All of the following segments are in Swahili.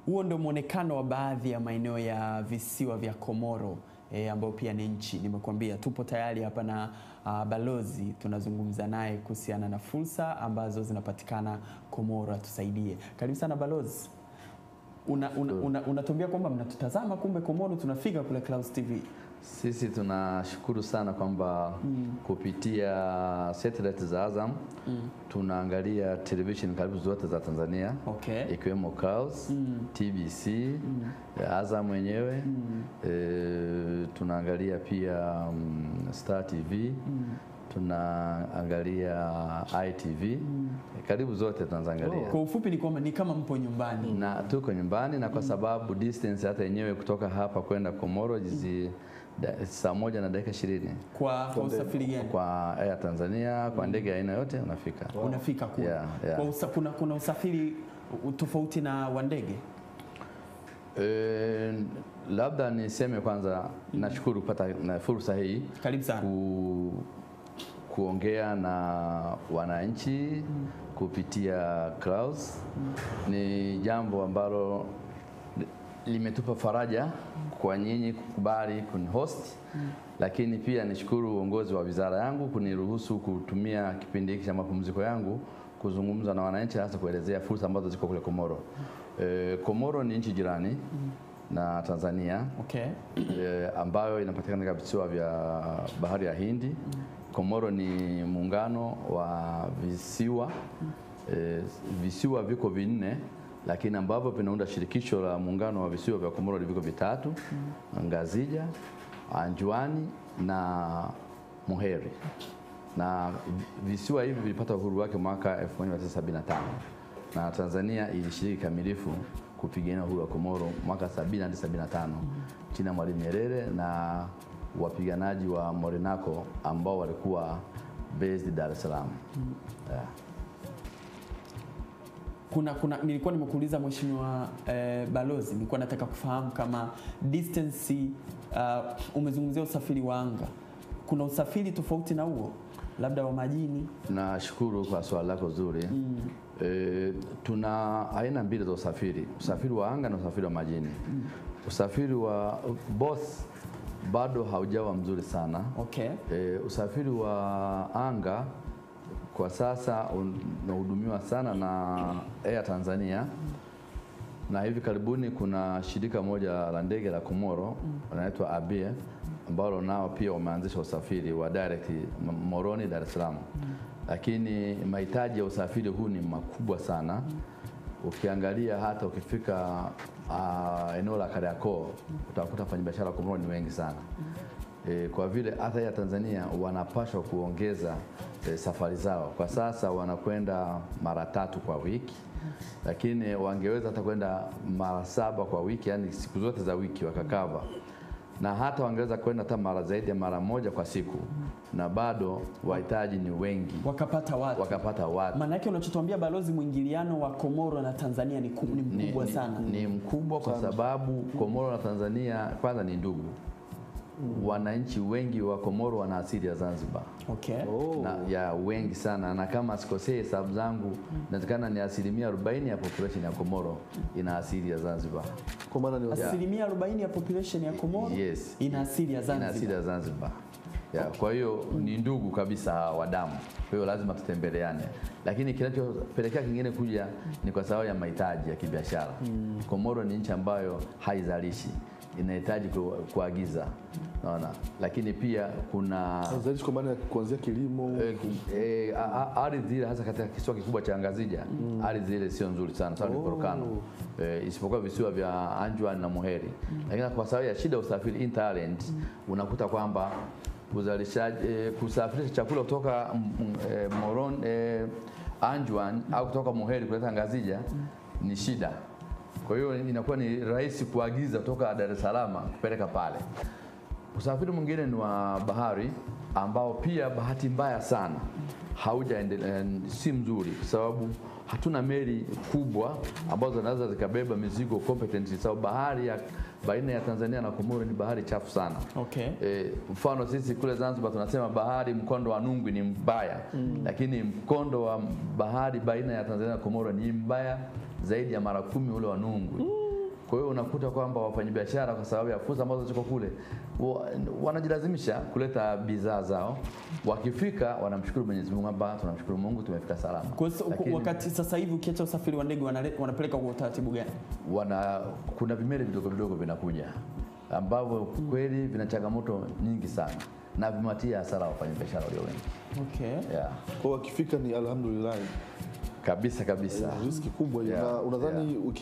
Huo ndio muonekano wa baadhi ya maeneo ya visiwa vya Komoro ambao pia ni nchi. Nimekuambia tupo tayari hapa na balozi, tunazungumza naye kuhusiana na fursa ambazo zinapatikana Komoro, atusaidie. Karibu sana balozi. Unatuambia kwamba mnatutazama, kumbe Komoro tunafika kule Clouds TV. Sisi tunashukuru sana kwamba kupitia satellite za Azam tunaangalia television karibu zote za Tanzania, ikiwemo Clouds, TBC, Azam mwenyewe, tunaangalia pia Star TV, tunaangalia ITV, karibu zote tunaangalia. Kwa ufupi ni kwamba ni kama mpo nyumbani. Na tuko nyumbani, na kwa sababu distance hata yenyewe kutoka hapa kwenda Komoro saa 1 na dakika 20. Kwa usafiri gani? Kwa Air Tanzania, kwa ndege aina yote unafika. Unafika kule. Kwa kuna usafiri tofauti na wa ndege? Labda niseme kwanza nashukuru kupata na fursa hii. Karibu sana. Kuongea na wananchi kupitia Clouds ni jambo ambalo limetupa faraja kwa nyinyi kukubali kunihost, lakini pia nishukuru uongozi wa wizara yangu kuniruhusu kutumia kipindi hiki cha mapumziko yangu kuzungumza na wananchi, hasa kuelezea fursa ambazo ziko kule Komoro. Komoro ni nchi jirani na Tanzania, ambayo inapatikana katika visiwa vya Bahari ya Hindi. Komoro ni muungano wa visiwa, visiwa viko 4, lakini ambavyo vinaunda shirikisho la muungano wa visiwa vya Komoro viko 3, Ngazija, Anjuani na Muheri. Na visiwa hivi vilipata uhuru wake mwaka 1975, na Tanzania ilishiriki kamilifu kupigania uhuru wa Komoro mwaka 70 hadi 75 chini ya Mwalimu Nyerere na wapiganaji wa Morenako ambao walikuwa based Dar es Salaam. Nilikuwa nimekuuliza mheshimiwa balozi, nilikuwa nataka kufahamu kama distance, umezungumzia usafiri wa anga, kuna usafiri tofauti na huo labda wa majini? Nashukuru kwa swali lako zuri. Tuna aina mbili za usafiri wa anga na usafiri wa majini. Usafiri wa both bado haujawa mzuri sana. Usafiri wa anga kwa sasa unahudumiwa sana na Air Tanzania, na hivi karibuni kuna shirika moja la ndege la Komoro wanaitwa Abia, ambao nao pia wameanzisha usafiri wa direct Moroni Dar es Salaam. Lakini mahitaji ya usafiri huu ni makubwa sana. Ukiangalia hata ukifika eneo la Kariakoo utakuta wafanyabiashara wa Komoro ni wengi sana. Kwa vile hata ya Tanzania wanapaswa kuongeza safari zao. Kwa sasa wanakwenda mara 3 kwa wiki, lakini wangeweza hata kwenda mara 7 kwa wiki, yani siku zote za wiki wakakava. Na hata wangeweza kwenda hata mara zaidi ya mara 1 kwa siku, na bado wahitaji ni wengi. Wakapata watu. Maana yake unachotuambia balozi, mwingiliano wa Komoro na Tanzania ni mkubwa sana. Ni mkubwa kwa sababu Komoro na Tanzania kwanza ni ndugu. Wananchi wengi wa Komoro wana asili ya Zanzibar. Na ya wengi sana, na kama sikosei hesabu zangu inatakana ni 40% ya population ya Komoro ina asili ya Zanzibar. Kwa maana ni 40% ya population ya Komoro ina asili ya Zanzibar. Ina asili ya Zanzibar. Kwa hiyo ni ndugu kabisa wa damu. Kwa hiyo lazima tutembeleane. Lakini kinachopelekea kingine kuja ni kwa sababu ya mahitaji ya kibiashara. Komoro ni nchi ambayo haizalishi, inahitaji kuagiza. Naona, lakini pia kuna zalishi kwa maana kuanzia kilimo, ardhi ile hasa katika kisiwa kikubwa cha Ngazija, ardhi ile sio nzuri sana, sababu ni volcano. Isipokuwa visiwa vya Anjuani na Muheri. Lakini kwa sababu ya shida usafiri interland, unakuta kwamba uzalishaji kusafirisha chakula kutoka Anjuani au kutoka Muheri kuleta Ngazija ni shida. Kwa hiyo inakuwa ni rahisi kuagiza kutoka Dar es Salaam kupeleka pale. Usafiri mwingine ni wa bahari, ambao pia bahati mbaya sana haujaendelea, si mzuri kwa sababu hatuna meli kubwa ambazo zinaweza zikabeba mizigo competent, sababu bahari ya baina ya Tanzania na Komoro ni bahari chafu sana. Mfano sisi kule Zanzibar tunasema bahari mkondo wa Nungwi ni mbaya, lakini mkondo wa bahari baina ya Tanzania na Komoro ni mbaya zaidi ya mara 10 ule wa Nungwi. Kwa hiyo unakuta kwamba wafanyabiashara kwa sababu ya fursa ambazo ziko kule wanajilazimisha kuleta bidhaa zao. Wakifika wanamshukuru Mwenyezi Mungu kwamba tunamshukuru Mungu tumefika salama. Lakini, wakati sasa hivi ukiacha usafiri wa ndege wanapeleka kwa utaratibu gani? Kuna vimeli vidogo vidogo vinakuja ambavyo kweli vina changamoto nyingi sana na vimatia hasara wafanyabiashara walio wengi. Okay. Yeah. Kwa wakifika ni alhamdulillah. Kabisa. Riski kubwa. Yeah. Unadhani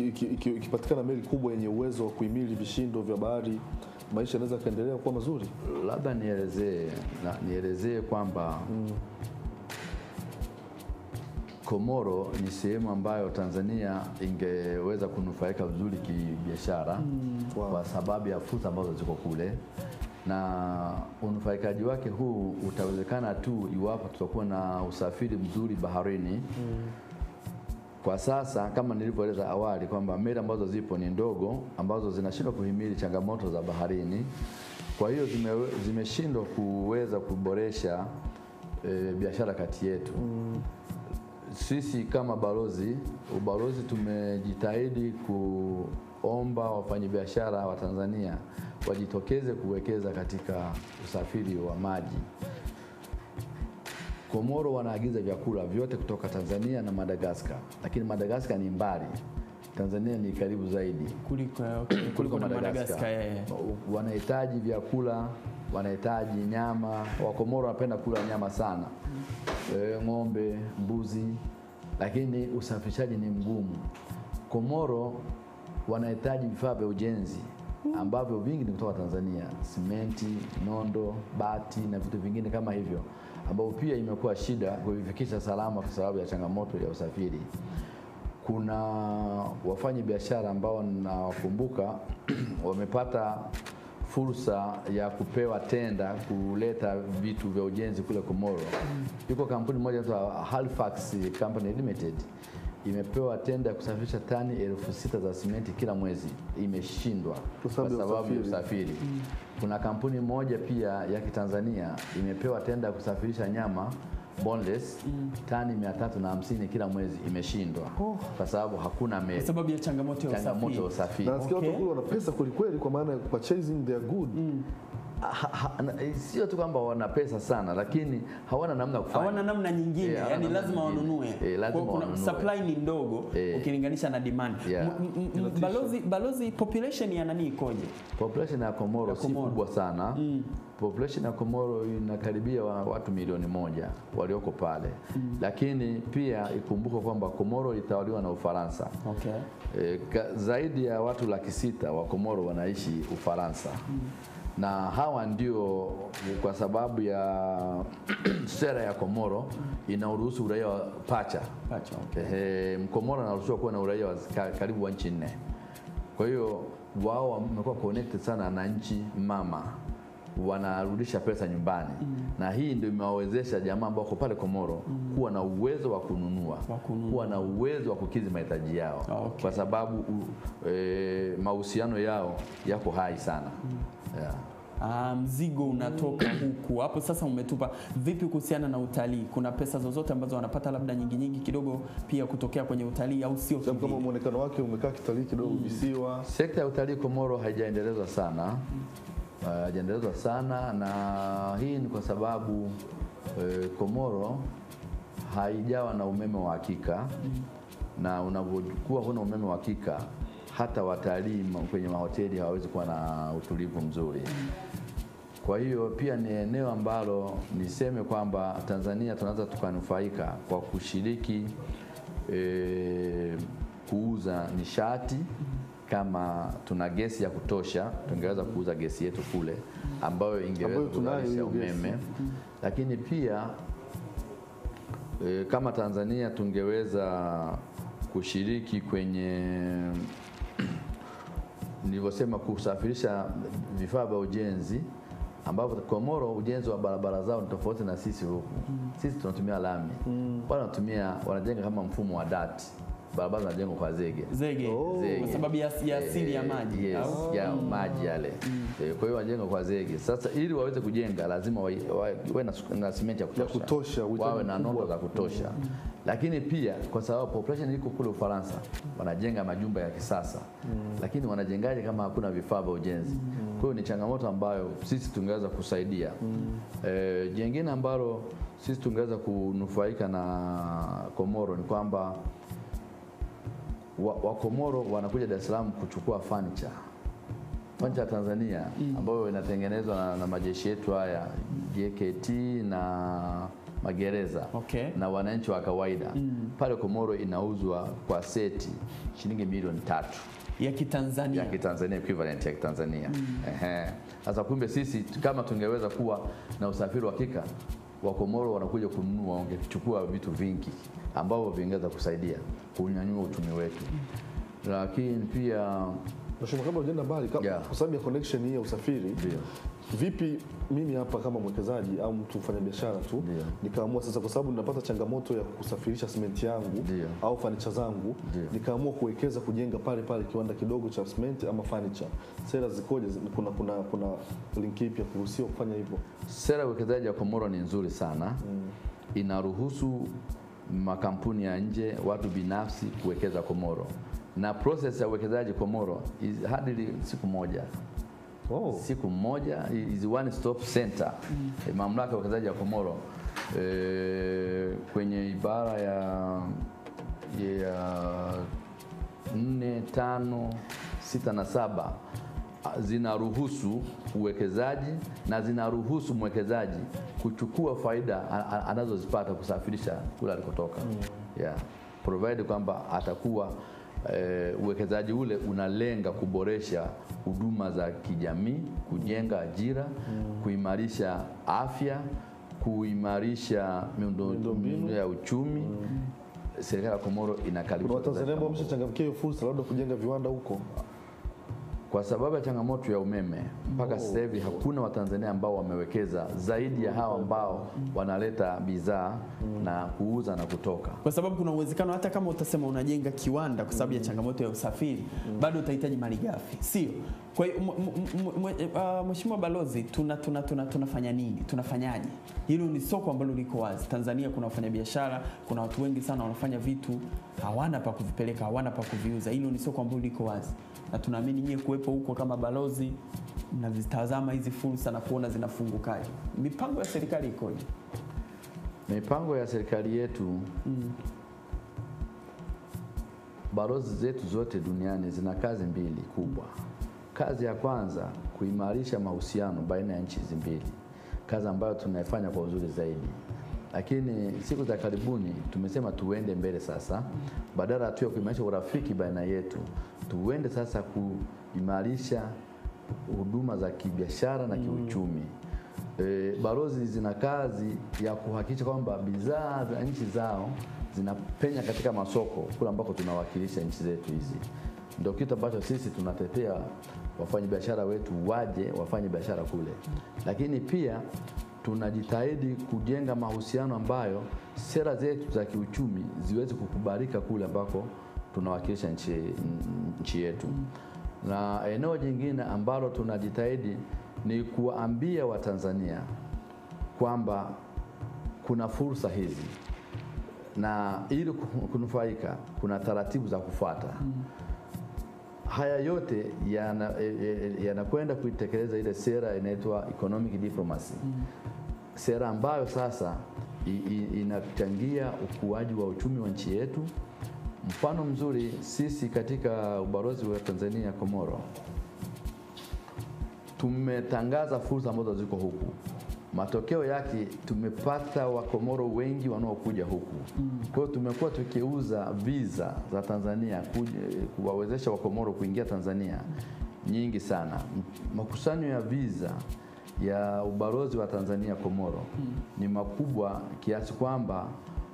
ikipatikana meli kubwa yenye uwezo wa kuhimili vishindo vya bahari, maisha yanaweza kaendelea kuwa mazuri? Labda nielezee kwamba Komoro ni sehemu ambayo Tanzania ingeweza kunufaika vizuri kibiashara kwa sababu ya fursa ambazo ziko kule, na unufaikaji wake huu utawezekana tu iwapo tutakuwa na usafiri mzuri baharini. Kwa sasa kama nilivyoeleza awali kwamba meli ambazo zipo ni ndogo ambazo zinashindwa kuhimili changamoto za baharini. Kwa hiyo zimeshindwa kuweza kuboresha biashara kati yetu. Sisi kama ubalozi tumejitahidi kuomba wafanyabiashara wa Tanzania wajitokeze kuwekeza katika usafiri wa maji. Komoro wanaagiza vyakula vyote kutoka Tanzania na Madagascar, lakini Madagascar ni mbali, Tanzania ni karibu zaidi kuliko Madagascar. Wanahitaji vyakula, wanahitaji nyama. Wakomoro wanapenda kula nyama sana, ng'ombe, mbuzi, lakini usafirishaji ni mgumu. Komoro wanahitaji vifaa vya ujenzi ambavyo vingi ni kutoka Tanzania, simenti, nondo, bati na vitu vingine kama hivyo, ambao pia imekuwa shida kuvifikisha salama kwa sababu ya changamoto ya usafiri. Kuna wafanya biashara ambao nawakumbuka wamepata fursa ya kupewa tenda kuleta vitu vya ujenzi kule Komoro. Yuko kampuni moja inaitwa Halifax Company Limited imepewa tenda ya kusafirisha tani 6,000 za simenti kila mwezi, imeshindwa kwa sababu ya usafiri. Kuna kampuni moja pia ya Kitanzania imepewa tenda ya kusafirisha nyama boneless tani 350 kila mwezi, imeshindwa kwa sababu hakuna meli, kwa sababu ya changamoto ya usafiri. Na nasikia watu kule wana pesa kweli kwa maana ya purchasing their good. Sio tu kwamba wana pesa sana, lakini hawana namna kufanya. Hawana namna nyingine, yani lazima wanunue. Kuna supply ni ndogo ukilinganisha na demand. Balozi, population ya nani ikoje? Population ya Komoro si kubwa sana. Population ya Komoro inakaribia watu milioni 1 walioko pale. Lakini pia ikumbuke kwamba Komoro itawaliwa na Ufaransa. Zaidi ya watu 600,000 wa Komoro wanaishi Ufaransa. Na hawa ndio kwa sababu ya sera ya Komoro inaruhusu uraia wa pacha. Mkomoro anaruhusiwa kuwa na uraia wa karibu wa nchi 4. Kwa hiyo wao wamekuwa connected sana na nchi mama, wanarudisha pesa nyumbani. Na hii ndio imewawezesha jamaa ambao wako pale Komoro kuwa na uwezo wa kununua, kuwa na uwezo wa kukidhi mahitaji yao. Kwa sababu mahusiano yao yako hai sana. Mzigo unatoka huku. Hapo sasa umetupa vipi kuhusiana na utalii? Kuna pesa zozote ambazo wanapata labda nyingi kidogo pia kutokea kwenye utalii, au sio? Kama muonekano wake umekaa kitalii kidogo visiwa. Sekta ya utalii Komoro haijaendelezwa sana. Haijaendelezwa sana, na hii ni kwa sababu Komoro haijawa na umeme wa hakika. Na unapokuwa huna umeme wa hakika, hata watalii kwenye mahoteli hawawezi kuwa na utulivu mzuri. Kwa hiyo pia ni eneo ambalo niseme kwamba Tanzania tunaweza tukanufaika kwa kushiriki kuuza nishati. Kama tuna gesi ya kutosha, tungeweza kuuza gesi yetu kule ambayo ingeweza kuzalisha umeme. Lakini pia kama Tanzania tungeweza kushiriki kwenye nilivyosema kusafirisha vifaa vya ujenzi, ambapo Komoro ujenzi wa barabara zao ni tofauti na sisi huku. Sisi tunatumia lami. Wanajenga kama mfumo wa dati barabara zinajengwa kwa zege. Zege. Kwa sababu ya asili ya maji. Yes, ya maji yale. Kwa hiyo wanajenga kwa zege. Sasa ili waweze kujenga lazima wawe na simenti ya kutosha. Wawe na nondo za kutosha. Lakini pia kwa sababu population iko kule Ufaransa, wanajenga majumba ya kisasa. Lakini wanajengaje kama hakuna vifaa vya ujenzi? Kwa hiyo ni changamoto ambayo sisi tungeweza kusaidia. Jingine ambalo sisi tungeweza kunufaika na Komoro ni kwamba wa Komoro wanakuja Dar es Salaam kuchukua furniture ya Tanzania ambayo inatengenezwa na majeshi yetu haya JKT na magereza na wananchi wa kawaida. Pale Komoro inauzwa kwa seti shilingi milioni 3 ya Kitanzania. Ya Kitanzania, equivalent ya Kitanzania. Sasa kumbe sisi kama tungeweza kuwa na usafiri wa hakika, wa Komoro wanakuja kununua, wangechukua vitu vingi ambavyo vingeweza kusaidia kunyanyua uchumi wetu. Lakini pia Mheshimiwa, kabla hujaenda mbali, kwa sababu ya connection hii ya usafiri, vipi mimi hapa kama mwekezaji au mtu mfanya biashara tu nikaamua sasa, kwa sababu ninapata changamoto ya kusafirisha simenti yangu au furniture zangu, nikaamua kuwekeza kujenga pale pale kiwanda kidogo cha simenti ama furniture, sera zikoje? Kuna link ipi ya kuruhusiwa kufanya hivyo? Sera ya uwekezaji ya Komoro ni nzuri sana. Inaruhusu makampuni ya nje, watu binafsi kuwekeza Komoro. Na process ya uwekezaji Komoro hadi siku moja. Siku moja is one stop center. Mamlaka ya uwekezaji ya Komoro kwenye ibara ya 4, 5, 6 na 7 zinaruhusu uwekezaji na zinaruhusu mwekezaji kuchukua faida anazozipata kusafirisha kule alikotoka. Provide kwamba atakuwa uwekezaji ule unalenga kuboresha huduma za kijamii, kujenga ajira, kuimarisha afya, kuimarisha miundombinu ya uchumi. Serikali ya Komoro inakaribisha. Kuna Watanzania ambao wameshachangamkia hiyo fursa labda kujenga viwanda huko. Kwa sababu ya changamoto ya umeme, mpaka sasa hivi hakuna Watanzania ambao wamewekeza zaidi ya hao ambao wanaleta bidhaa na kuuza na kutoka. Kwa sababu kuna uwezekano hata kama utasema unajenga kiwanda kwa sababu ya changamoto ya usafiri, bado utahitaji malighafi, sio? Kwa hiyo Mheshimiwa Balozi, tunafanya nini? Tunafanyaje? Hilo ni soko ambalo liko wazi. Tanzania kuna wafanyabiashara, kuna watu wengi sana wanafanya vitu, hawana pa kuvipeleka, hawana pa kuviuza. Hilo ni soko ambalo liko wazi. Na tunaamini nyie kuwepo huko kama balozi mnazitazama hizi fursa na kuona zinafungukaje. Mipango ya serikali ikoje? Mipango ya serikali yetu, balozi zetu zote duniani zina kazi mbili kubwa. Kazi ya kwanza, kuimarisha mahusiano baina ya nchi hizi mbili, kazi ambayo tunaifanya kwa uzuri zaidi. Lakini siku za karibuni tumesema tuende mbele sasa, badala tu ya kuimarisha urafiki baina yetu, tuende sasa kuimarisha huduma za kibiashara na kiuchumi. Balozi zina kazi ya kuhakikisha kwamba bidhaa za nchi zao zinapenya katika masoko kule ambako tunawakilisha nchi zetu hizi. Ndio kitu ambacho sisi tunatetea wafanyabiashara wetu waje wafanye biashara kule. Lakini pia tunajitahidi kujenga mahusiano ambayo sera zetu za kiuchumi ziweze kukubalika kule ambako tunawakilisha nchi yetu. Na eneo jingine ambalo tunajitahidi ni kuambia Watanzania kwamba kuna fursa hizi, na ili kunufaika kuna taratibu za kufuata. Haya yote yanakwenda kuitekeleza ile sera inaitwa economic diplomacy. Sera ambayo sasa inachangia ukuaji wa uchumi wa nchi yetu. Mfano mzuri, sisi katika ubalozi wa Tanzania Komoro tumetangaza fursa ambazo ziko huku. Matokeo yake tumepata Wakomoro wengi wanaokuja huku. Kwa hiyo tumekuwa tukiuza visa za Tanzania kuwawezesha Wakomoro kuingia Tanzania nyingi sana. Makusanyo ya visa ya ubalozi wa Tanzania Komoro ni makubwa kiasi kwamba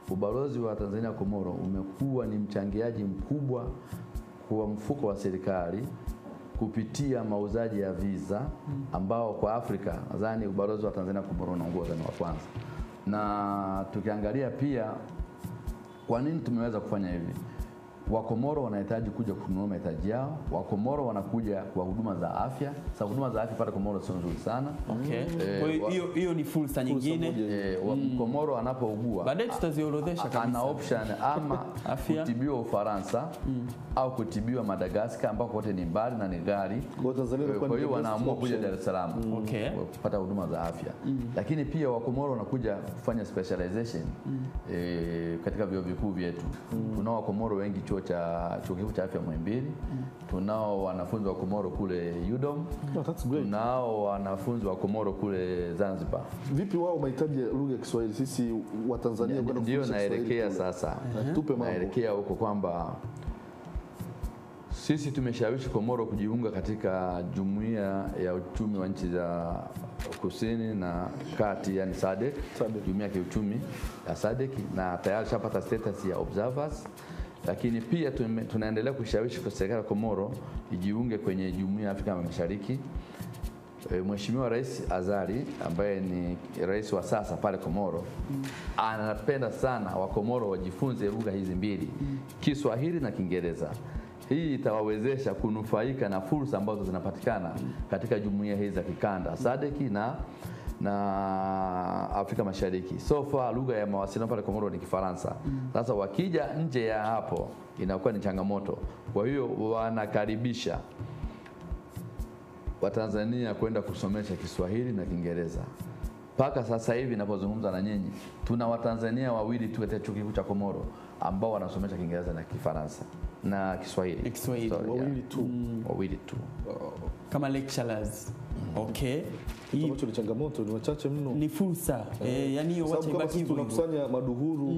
ubalozi wa Tanzania Komoro umekuwa ni mchangiaji mkubwa kwa mfuko wa serikali kupitia mauzaji ya visa ambao kwa Afrika nadhani ubalozi wa Tanzania Komoro unaongoza, ni wa kwanza. Na tukiangalia pia kwa nini tumeweza kufanya hivi, Wakomoro wanahitaji kuja kununua mahitaji yao. Wakomoro wanakuja kwa huduma za afya. Sasa huduma za afya pale Komoro sio nzuri sana. Kwa hiyo ni fursa nyingine. Komoro anapougua, baadaye tutaziorodhesha kabisa. Ana option ama kutibiwa Ufaransa au kutibiwa Madagascar ambako kote ni mbali na ni gari. Kwa hiyo wanaamua kuja Dar es Salaam kupata huduma za afya. Lakini pia Wakomoro wanakuja kufanya specialization katika vyuo vikuu vyetu. Tunao Wakomoro wengi chuo kikuu cha afya Muhimbili. Tunao wanafunzi wa Komoro kule UDOM. Tunao wanafunzi wa Komoro kule Zanzibar. Vipi wao mahitaji ya lugha ya Kiswahili? Sisi wa Tanzania kwenda ndio naelekea sasa. Naelekea huko kwamba sisi tumeshawishi Komoro kujiunga katika jumuiya ya uchumi wa nchi za kusini na kati, yani SADC. Jumuiya ya kiuchumi ya SADC, na tayari shapata status ya observers. Lakini pia tunaendelea kushawishi kwa serikali ya Komoro ijiunge kwenye jumuiya ya Afrika Mashariki. Mheshimiwa Rais Azali ambaye ni rais wa sasa pale Komoro anapenda sana Wakomoro wajifunze lugha hizi mbili, Kiswahili na Kiingereza. Hii itawawezesha kunufaika na fursa ambazo zinapatikana katika jumuiya hizi za kikanda SADC na Afrika Mashariki. So far lugha ya mawasiliano pale Komoro ni Kifaransa. Sasa wakija nje ya hapo inakuwa ni changamoto. Kwa hiyo wanakaribisha Watanzania kwenda kusomesha Kiswahili na Kiingereza. Paka sasa hivi ninapozungumza na nyinyi, tuna Watanzania wawili tu katika chuo kikuu cha Komoro ambao wanasomesha Kiingereza na Kifaransa na Kiswahili. Wawili tu. Kama lecturers. Hiyo ni changamoto, ni wachache mno. Ni fursa. Yani hiyo wacha ibaki hivyo. Tunakusanya maduhuru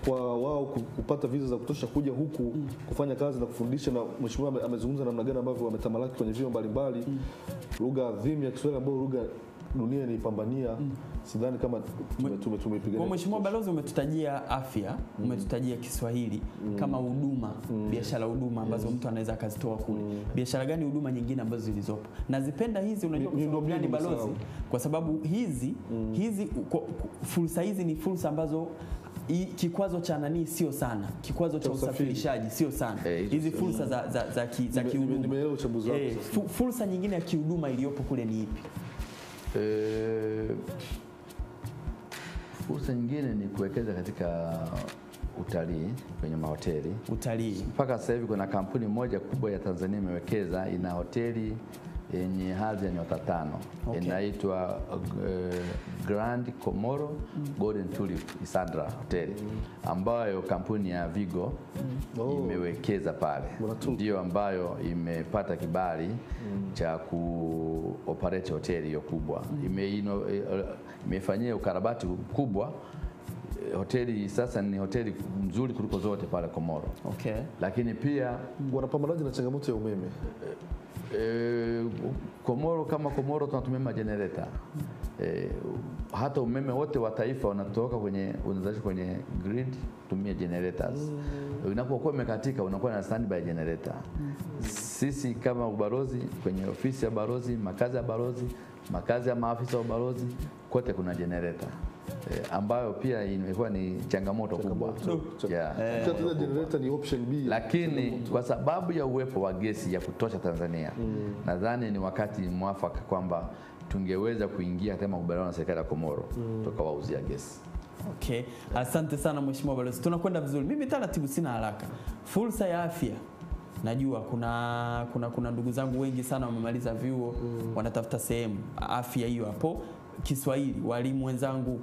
kwa wao kupata visa za kutosha kuja huku kufanya kazi na kufundisha, na mheshimiwa amezungumza namna gani ambavyo wametamalaki kwenye vyuo mbalimbali. Lugha adhimu ya Kiswahili ambayo lugha dunia inaipambania. Sidhani kama tumepigania. Kwa Mheshimiwa Balozi, umetutajia afya, umetutajia Kiswahili kama huduma, biashara huduma ambazo mtu anaweza akazitoa kule. Biashara gani huduma nyingine ambazo zilizopo? Nazipenda hizi, unajua kwa sababu gani Balozi? Kwa sababu hizi fursa hizi ni fursa ambazo kikwazo cha nani sio sana, kikwazo cha usafirishaji sio sana. Hizi fursa za kihuduma. Nimeelewa uchambuzi wako sasa. Fursa nyingine ya kihuduma iliyopo kule ni ipi? Fursa nyingine ni kuwekeza katika utalii, kwenye mahoteli. Utalii. Mpaka sasa hivi kuna kampuni moja kubwa ya Tanzania imewekeza, ina hoteli yenye hadhi ya nyota 5. Inaitwa Grand Komoro Golden Tulip Isandra Hotel, ambayo kampuni ya Vigo imewekeza pale. Ndio ambayo imepata kibali cha kuoperate hoteli hiyo kubwa. Imefanyia ukarabati kubwa. Hoteli sasa ni hoteli nzuri kuliko zote pale Komoro. Lakini pia wanapambanaje na changamoto ya umeme? Komoro kama Komoro tunatumia majenereta. Hata umeme wote wa taifa unatoka unazalishwa kwenye grid kutumia generators. Unapokuwa umekatika unakuwa na standby generator. Sisi kama ubalozi, kwenye ofisi ya balozi, makazi ya balozi, makazi ya maafisa wa balozi, kote kuna generator. Ambayo pia imekuwa ni changamoto kubwa. Generator ni option B. Lakini kwa sababu ya uwepo wa gesi ya kutosha Tanzania, nadhani ni wakati mwafaka kwamba tungeweza kuingia katika makubaliano na serikali ya Komoro tukawauzia gesi. Asante sana Mheshimiwa Balozi. Tunakwenda vizuri. Mimi taratibu sina haraka. Fursa ya afya. Najua kuna ndugu zangu wengi sana wamemaliza vyuo, wanatafuta sehemu afya hiyo hapo. Kiswahili, walimu wenzangu,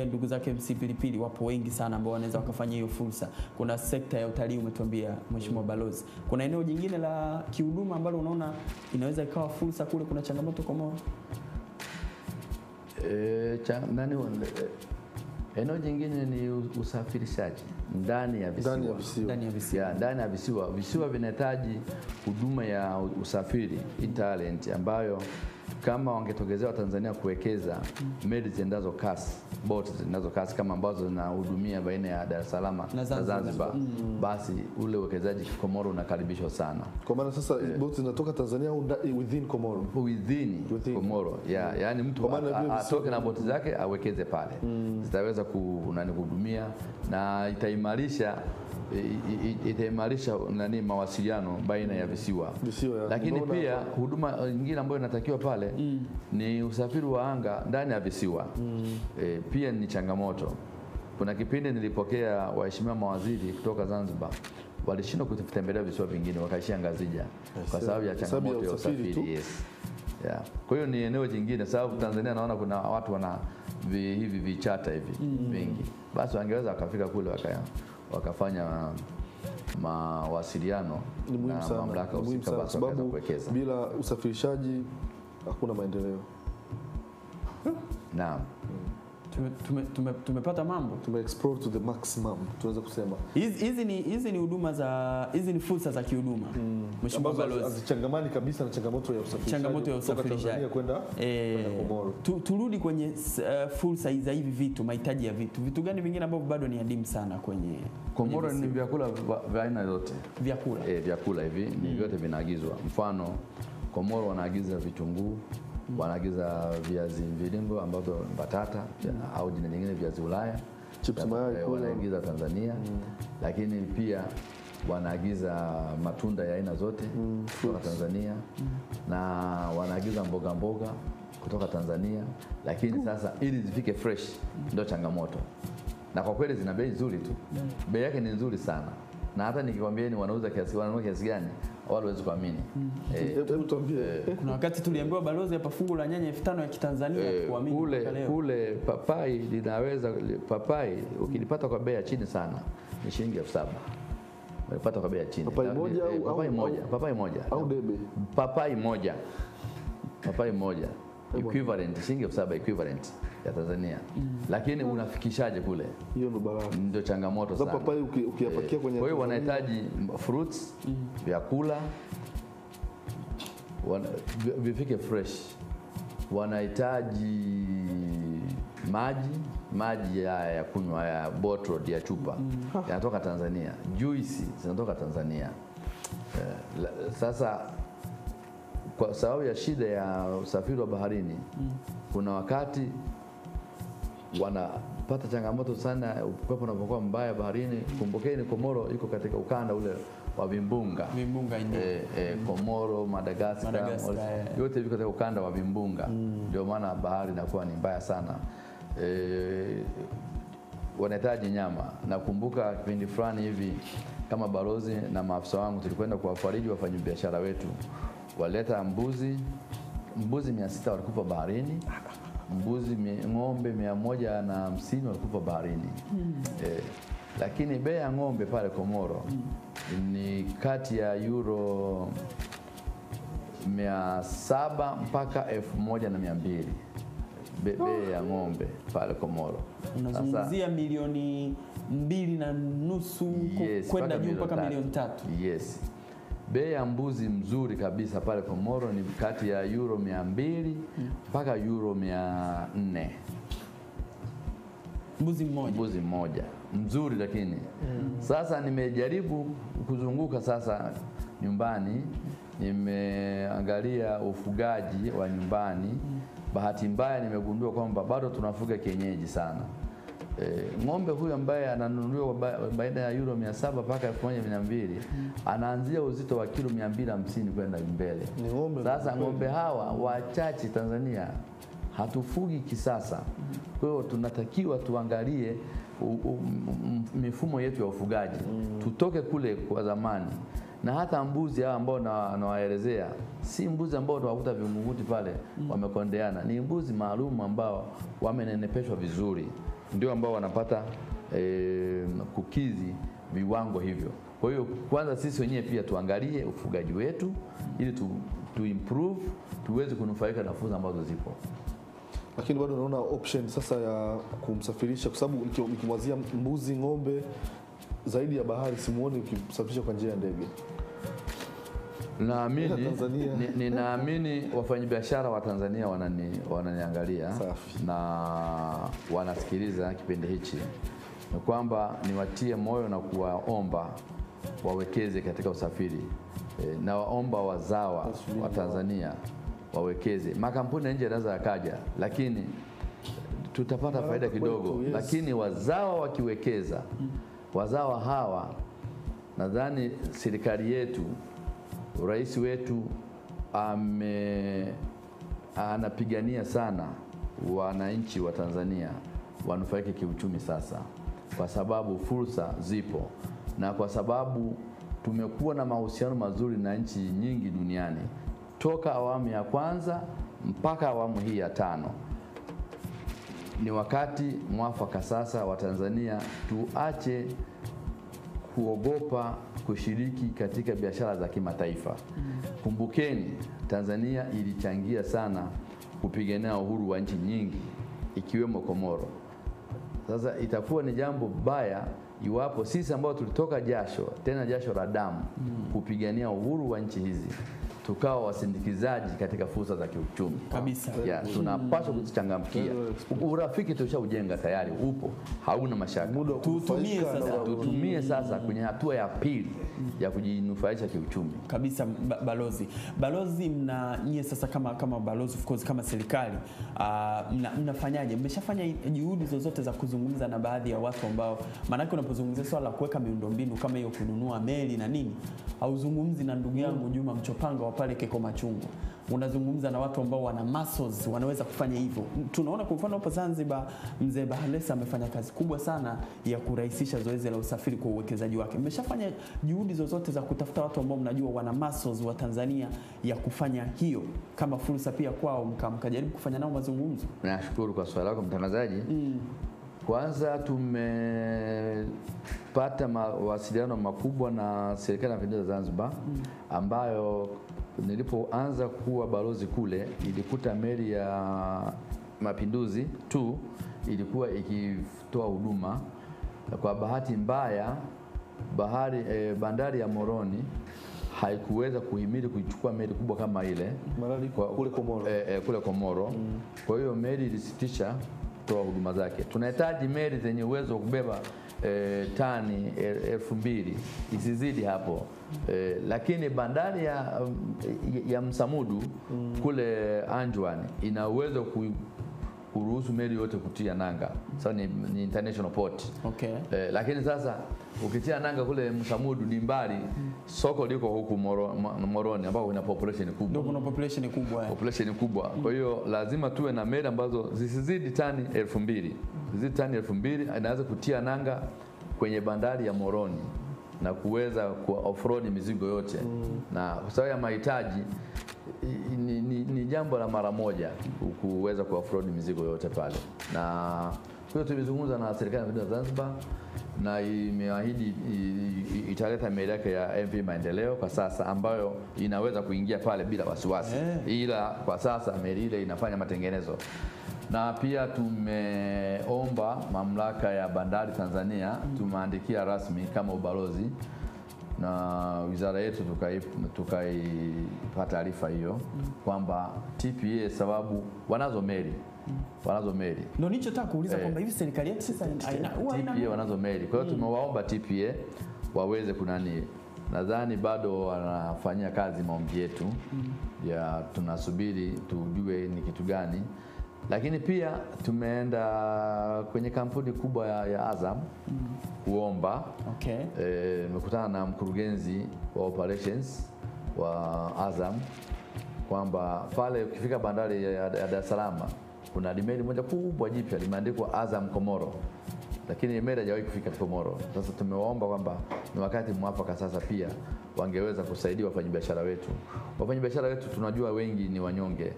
ndugu zake MC Pilipili wapo wengi sana ambao wanaweza wakafanya hiyo fursa. Kuna sekta ya utalii umetuambia Mheshimiwa Balozi. Kuna eneo jingine la kihuduma ambalo unaona inaweza ikawa fursa kule, kuna changamoto Komoro? Eneo jingine ni usafirishaji ndani ya visiwa. Ndani ya visiwa. Visiwa vinahitaji huduma ya usafiri, talent, ambayo kama wangetogezea Tanzania kuwekeza meli zinazo kasi, boti zinazo kasi kama ambazo zinahudumia baina ya Dar es Salaam na Zanzibar, basi ule uwekezaji Komoro unakaribishwa sana. Kwa maana sasa boti zinatoka Tanzania au within Komoro? Within Komoro. Yaani mtu atoke na boti zake awekeze pale. Zitaweza kuhudumia na itaimarisha itaimarisha mawasiliano baina ya visiwa. Lakini pia huduma nyingine ambayo inatakiwa pale ni usafiri wa anga ndani ya visiwa. Pia ni changamoto. Kuna kipindi nilipokea waheshimiwa mawaziri kutoka Zanzibar walishindwa kutembelea visiwa vingine, wakaishia Ngazija kwa sababu ya changamoto ya usafiri. Yes. Yeah. Kwa hiyo ni eneo jingine, sababu Tanzania naona kuna watu wana hivi vichata hivi vingi. Basi wangeweza wakafika kule wakafanya mawasiliano na mamlaka husika, basi wakaweza kuwekeza. Bila usafirishaji hakuna maendeleo. Naam. Tumepata mambo, explore to the maximum, tunaweza kusema hizi ni huduma za, hizi ni fursa za kihuduma Mheshimiwa Balozi, azichangamani kabisa na changamoto ya usafirishaji kwenda Komoro. Turudi kwenye fursa za hivi vitu, mahitaji ya vitu gani vingine ambavyo bado ni adimu sana kwenye Komoro? Ni vyakula vya aina yote. Vyakula hivi ni vyote vinaagizwa. Mfano Komoro wanaagiza vitunguu, wanaagiza viazi mviringo ambavyo batata au jina lingine viazi Ulaya, chips mayai wanaagiza Tanzania. Lakini pia wanaagiza matunda ya aina zote kutoka Tanzania, na wanaagiza mboga kutoka Tanzania. Lakini sasa ili zifike fresh ndio changamoto, na kwa kweli zina bei nzuri tu. Bei yake ni nzuri sana, na hata nikikwambieni wanauza kiasi gani wala huwezi kuamini. Hebu tuambie. Kuna wakati tuliambiwa Balozi hapa fungu la nyanya 5,000 ya Kitanzania kuamini kule papai linaweza ukilipata kwa bei ya chini sana ni shilingi 7,000. Unapata kwa bei ya chini. Papai moja au debe. Papai moja equivalent shilingi 7,000 equivalent ya Tanzania. Lakini unafikishaje kule? Hiyo ndo baraka. Ndio changamoto sana. Papai ukiyapakia kwenye, kwa hiyo wanahitaji fruits, vyakula vifike fresh. Wanahitaji maji ya kunywa ya bottled ya chupa yanatoka Tanzania. Juice zinatoka Tanzania. Sasa kwa sababu ya shida ya usafiri wa baharini, kuna wakati wanapata changamoto sana upepo unapokuwa mbaya baharini. Kumbukeni Komoro iko katika ukanda ule wa vimbunga Komoro, Madagascar yote viko katika ukanda wa vimbunga. Ndio maana bahari inakuwa ni mbaya sana. Wanahitaji nyama. Nakumbuka kipindi fulani hivi kama balozi na maafisa wangu tulikwenda kuwafariji wafanyabiashara wetu, waleta mbuzi 600 walikufa baharini, ng'ombe 150 walikufa baharini. Lakini bei ya ng'ombe pale Komoro ni kati ya euro 700 mpaka 1,200. Bei ya ng'ombe pale Komoro. Unazungumzia milioni 2.5 kwenda juu mpaka milioni 3. Yes. Bei ya mbuzi mzuri kabisa pale Komoro ni kati ya euro 200 mpaka euro 400. Mbuzi mmoja mzuri. Lakini sasa nimejaribu kuzunguka sasa nyumbani, nimeangalia ufugaji wa nyumbani. Bahati mbaya nimegundua kwamba bado tunafuga kienyeji sana. Ng'ombe huyu ambaye ananunuliwa baina ya euro 700 mpaka 1,200 anaanzia uzito wa kilo 250 kwenda mbele. Sasa ng'ombe hawa wachache Tanzania hatufugi kisasa. Kwa hiyo tunatakiwa tuangalie mifumo yetu ya ufugaji. Tutoke kule kwa zamani. Na hata mbuzi hao ambao nawaelezea si mbuzi ambao tunawakuta vingunguti pale wamekondeana. Ni mbuzi maalum ambao wamenenepeshwa vizuri, ndio ambao wanapata kukidhi viwango hivyo. Kwa hiyo kwanza sisi wenyewe pia tuangalie ufugaji wetu ili tu improve, tuweze kunufaika na fursa ambazo zipo. Lakini bado naona option sasa ya kumsafirisha, kwa sababu nikimwazia mbuzi, ng'ombe zaidi ya bahari simuoni ukisafirisha kwa njia ya ndege. Ninaamini wafanyabiashara wa Tanzania wananiangalia na wanasikiliza kipindi hichi, ni kwamba niwatie moyo na kuwaomba wawekeze katika usafiri. Na waomba wazawa wa Tanzania wawekeze. Makampuni nje yanaweza yakaja, lakini tutapata faida kidogo. Lakini wazawa wakiwekeza, wazawa hawa nadhani serikali yetu, rais wetu anapigania sana wananchi wa Tanzania wanufaike kiuchumi sasa, kwa sababu fursa zipo na kwa sababu tumekuwa na mahusiano mazuri na nchi nyingi duniani toka awamu ya kwanza mpaka awamu hii ya 5. Ni wakati mwafaka sasa wa Tanzania tuache kuogopa kushiriki katika biashara za kimataifa. Kumbukeni, Tanzania ilichangia sana kupigania uhuru wa nchi nyingi ikiwemo Komoro. Sasa itakuwa ni jambo baya iwapo sisi ambao tulitoka jasho, tena jasho la damu, kupigania uhuru wa nchi hizi tukawa wasindikizaji katika fursa za kiuchumi kabisa. Tunapaswa kuchangamkia. Urafiki tushaujenga tayari, upo, hauna mashaka. Tutumie sasa kwenye hatua ya pili ya kujinufaisha kiuchumi kabisa. Balozi, nyie sasa kama balozi, of course, kama serikali mnafanyaje? Mmeshafanya juhudi zozote za kuzungumza na baadhi ya watu ambao, maana unapozungumzia swala la kuweka miundombinu kama hiyo, kununua meli na nini, hauzungumzi na ndugu yangu Juma Mchopanga wa pale Keko Machungu, unazungumza na watu ambao wana muscles, wanaweza kufanya hivyo. Tunaona kwa mfano hapo Zanzibar, mzee Bahalesa amefanya kazi kubwa sana ya kurahisisha zoezi la usafiri kwa uwekezaji wake. Mmeshafanya juhudi zozote za kutafuta watu ambao mnajua wana muscles wa Tanzania ya kufanya hiyo kama fursa pia kwao, mkajaribu kufanya nao mazungumzo? Nashukuru kwa swali lako mtangazaji. Kwanza tumepata mawasiliano makubwa na serikali ya Mapinduzi Zanzibar, ambayo nilipoanza kuwa balozi kule ilikuta meli ya Mapinduzi tu ilikuwa ikitoa huduma. Kwa bahati mbaya bandari ya Moroni haikuweza kuhimili kuchukua meli kubwa kama ile kule Komoro. Kule Komoro. Kwa hiyo meli ilisitisha kutoa huduma zake. Tunahitaji meli zenye uwezo wa kubeba tani 2000, isizidi hapo. Lakini bandari ya Msamudu kule Anjwani ina uwezo kuruhusu meli yote kutia nanga. Sasa ni international port. Okay. Lakini sasa ukitia nanga kule Msamudu ni mbali, soko liko huku Moroni ambao ina population kubwa. Ndio kuna population kubwa. Kwa hiyo lazima tuwe na meli ambazo zisizidi tani 2000. Zisizidi tani 2000 inaweza kutia nanga kwenye bandari ya Moroni na kuweza ku-offroad mizigo yote. Na kwa sababu ya mahitaji ni jambo la mara moja kuweza ku-offroad mizigo yote pale. Na hiyo tumezungumza na serikali ya Zanzibar na imeahidi italeta meli yake ya MV Maendeleo kwa sasa, ambayo inaweza kuingia pale bila wasiwasi. Ila kwa sasa meli ile inafanya matengenezo. Na pia tumeomba mamlaka ya bandari Tanzania, tumeandikia rasmi kama ubalozi na wizara yetu tukaipata taarifa hiyo kwamba TPA, sababu wanazo meli. Ndio nilichotaka kuuliza kwamba hivi serikali yetu sasa TPA wanazo meli. Kwa hiyo tumewaomba TPA waweze kunani. Nadhani bado wanafanyia kazi maombi yetu ya tunasubiri tujue ni kitu gani. Lakini pia tumeenda kwenye kampuni kubwa ya Azam kuomba. Okay. Nimekutana na mkurugenzi wa operations wa Azam kwamba pale ukifika bandari ya Dar es Salaam kuna meli moja kubwa jipya limeandikwa Azam Komoro, lakini meli haijawahi kufika Komoro. Sasa tumewaomba kwamba ni wakati mwafaka sasa pia wangeweza kusaidia wafanyabiashara wetu. Wafanyabiashara wetu tunajua wengi ni wanyonge,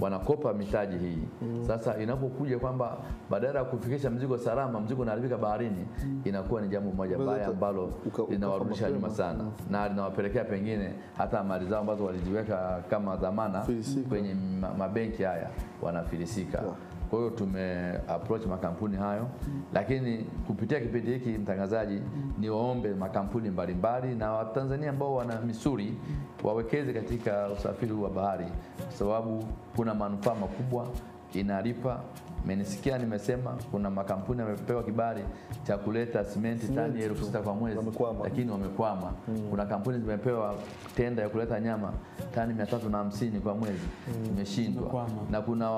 wanakopa mitaji hii. Sasa inapokuja kwamba badala ya kufikisha mzigo salama, mzigo unaharibika baharini, inakuwa ni jambo moja baya ambalo linawarudisha nyuma sana na linawapelekea pengine hata mali zao ambazo waliziweka kama dhamana kwenye mabenki haya wanafilisika. Kwa hiyo approach makampuni hayo, lakini kupitia kipindi hiki mtangazaji, ni waombe makampuni mbalimbali na Watanzania ambao wana misuri wawekeze katika usafiri wa bahari, kwa sababu kuna manufaa makubwa, inalipa Mmenisikia nimesema kuna makampuni yamepewa kibali cha kuleta simenti tani 6,000 kwa mwezi, lakini wamekwama. Kuna kampuni zimepewa tenda ya kuleta nyama tani 350 kwa mwezi, imeshindwa. Na kuna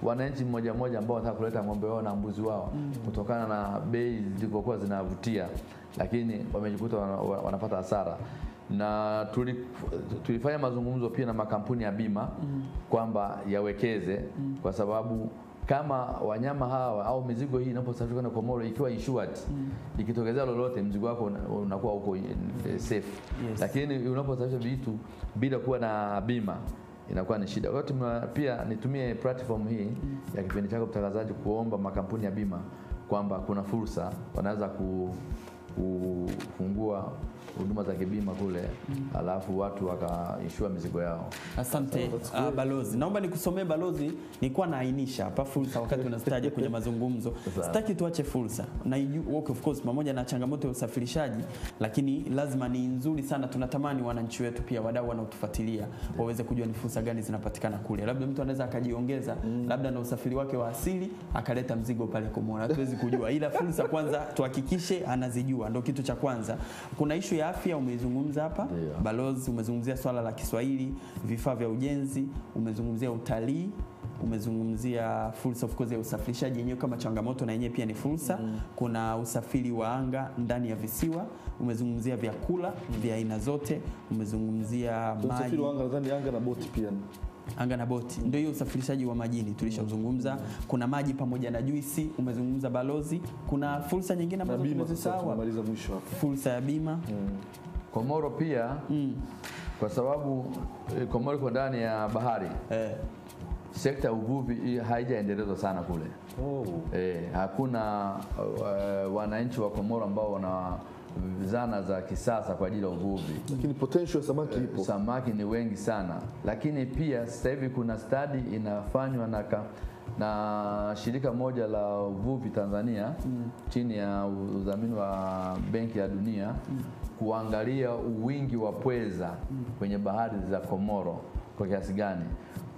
wananchi mmoja ambao wanataka kuleta ng'ombe wao na mbuzi wao kutokana na bei zilizokuwa zinavutia, lakini wamejikuta wanapata hasara. Na tulifanya mazungumzo pia na makampuni ya bima kwamba yawekeze, kwa sababu kama wanyama hawa au mizigo hii inaposafiri kwenda Komoro ikiwa insured, ikitokezea lolote mzigo wako unakuwa uko safe. Yes. Lakini unaposafirisha vitu bila kuwa na bima inakuwa ni shida. Kwa hiyo pia nitumie platform hii ya kipindi chako mtangazaji kuomba makampuni ya bima kwamba kuna fursa wanaweza kufungua huduma za kibima kule, alafu watu wakaishua mizigo yao. Asante balozi. Naomba nikusomee balozi, nilikuwa naainisha hapa fursa wakati unasitaja kwenye mazungumzo. Sitaki tuache fursa. Na of course pamoja na changamoto ya usafirishaji, lakini lazima ni nzuri sana. Tunatamani wananchi wetu pia wadau wanaotufuatilia waweze kujua ni fursa gani zinapatikana kule. Labda mtu anaweza akajiongeza labda na usafiri wake wa asili akaleta mzigo pale Komoro. Hatuwezi kujua. Ila fursa kwanza tuhakikishe anazijua. Ndio kitu cha kwanza. Kuna issue ya afya umeizungumza hapa. Balozi, umezungumzia swala la Kiswahili, vifaa vya ujenzi, umezungumzia utalii, umezungumzia fursa of course ya usafirishaji yenyewe kama changamoto na yenyewe pia ni fursa. Kuna usafiri wa anga ndani ya visiwa, umezungumzia vyakula vya aina zote, umezungumzia maji. Usafiri wa anga ndani anga na boti pia. Anga na boti ndio hiyo usafirishaji wa majini tulishazungumza. Kuna maji pamoja na juisi umezungumza balozi. Kuna fursa nyingine ambazo tumezisahau. Tunamaliza mwisho hapo. Fursa ya bima. Komoro pia kwa sababu Komoro iko ndani ya bahari. Sekta ya uvuvi haijaendelezwa sana kule. Hakuna wananchi wa Komoro ambao wana zana za kisasa kwa ajili ya uvuvi. Lakini potential ya samaki ipo. Samaki ni wengi sana. Lakini pia sasa hivi kuna study inafanywa na shirika moja la uvuvi Tanzania chini ya udhamini wa Benki ya Dunia kuangalia wingi wa pweza kwenye bahari za Komoro kwa kiasi gani.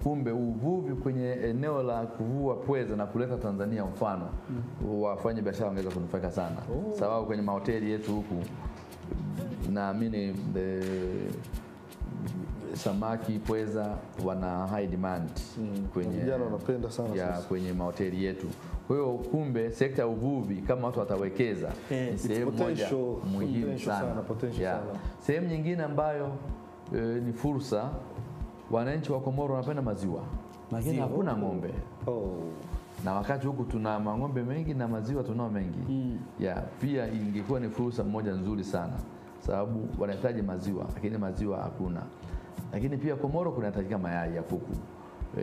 Kumbe uvuvi kwenye eneo la kuvua pweza na kuleta Tanzania mfano wafanye biashara wangeweza kunufaika sana. Sababu kwenye mahoteli yetu huku naamini samaki pweza wana high demand kwenye vijana wanapenda sana sasa kwenye mahoteli yetu. Kwa hiyo kumbe sekta ya uvuvi kama watu watawekeza ni sehemu moja muhimu sana. Sehemu nyingine ambayo ni fursa, wananchi wa Komoro wanapenda maziwa. Lakini hakuna ng'ombe. Na wakati huku tuna ng'ombe mengi na maziwa tunao mengi. Pia ingekuwa ni fursa moja nzuri sana. Sababu wanahitaji maziwa, lakini maziwa hakuna. Lakini pia Komoro kunahitajika mayai ya kuku.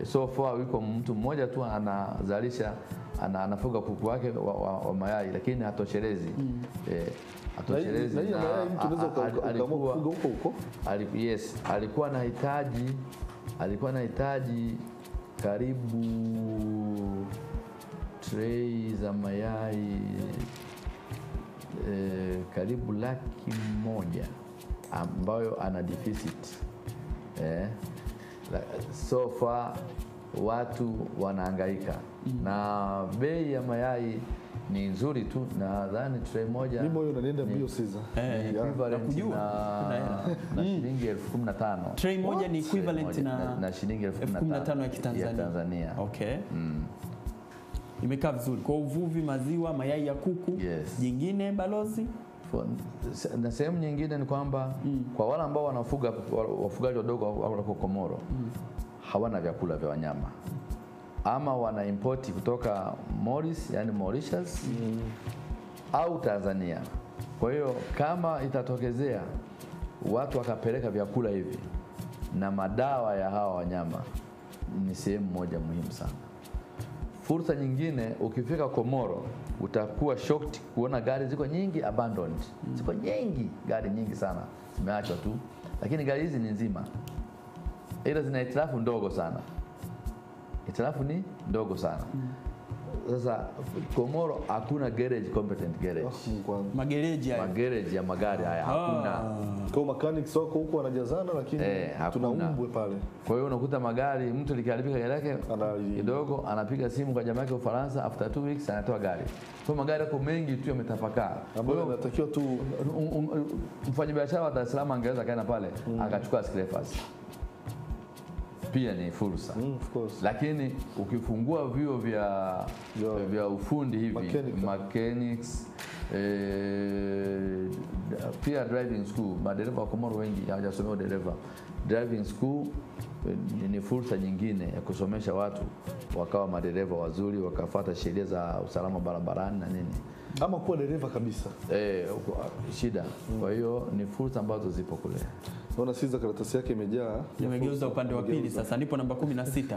So far wiko mtu mmoja tu anazalisha anafuga kuku wake wa mayai, lakini hatoshelezi. Hatoshelezi. Na mayai mtu anaweza kufuga huko. Alikuwa anahitaji karibu tray za mayai karibu 100,000 ambayo ana deficit. So far watu wanahangaika na bei ya mayai ni nzuri tu, nadhani tray moja mimi moyo unanienda mbio sasa. Equivalent na shilingi 15,000. Tray moja ni equivalent na shilingi 15,000 ya Tanzania. Okay. Imekaa vizuri. Kwa uvuvi, maziwa, mayai ya kuku. Jingine balozi? Na sehemu nyingine ni kwamba kwa wale ambao wanafuga wafugaji wadogo wako Komoro hawana vyakula vya wanyama. Ama wana import kutoka Mauritius au Tanzania. Kwa hiyo kama itatokezea watu wakapeleka vyakula hivi na madawa ya hawa wanyama, ni sehemu moja muhimu sana. Fursa nyingine, ukifika Komoro utakuwa shocked kuona gari ziko nyingi abandoned. Ziko nyingi, gari nyingi sana zimeachwa tu. Lakini gari hizi ni nzima. Ila zina hitilafu ndogo sana. Hitilafu ni ndogo sana. Sasa Komoro hakuna garage, competent garage. Magereji haya. Magereji ya magari haya hakuna. Kwa mechanics wako huko wanajazana, lakini tunaumbwe pale. Kwa hiyo unakuta magari, mtu likiharibika gari yake kidogo anapiga simu kwa jamaa yake Ufaransa, after 2 weeks anatoa gari. Kwa magari yako mengi tu yametapakaa. Ambayo inatakiwa tu mfanyabiashara wa Dar es Salaam angeweza kaenda pale akachukua scrapers. Pia ni fursa. Of course. Lakini ukifungua vyuo vya ufundi hivi, mechanics, pia driving school, madereva wa Komoro wengi hawajasomea dereva. Driving school ni fursa nyingine ya kusomesha watu wakawa madereva wazuri, wakafuata sheria za usalama barabarani na nini. Ama kuwa dereva kabisa. Shida. Kwa hiyo ni fursa ambazo zipo kule. Naona Siza karatasi yake imejaa. Nimegeuza upande wa pili sasa, nipo namba 16.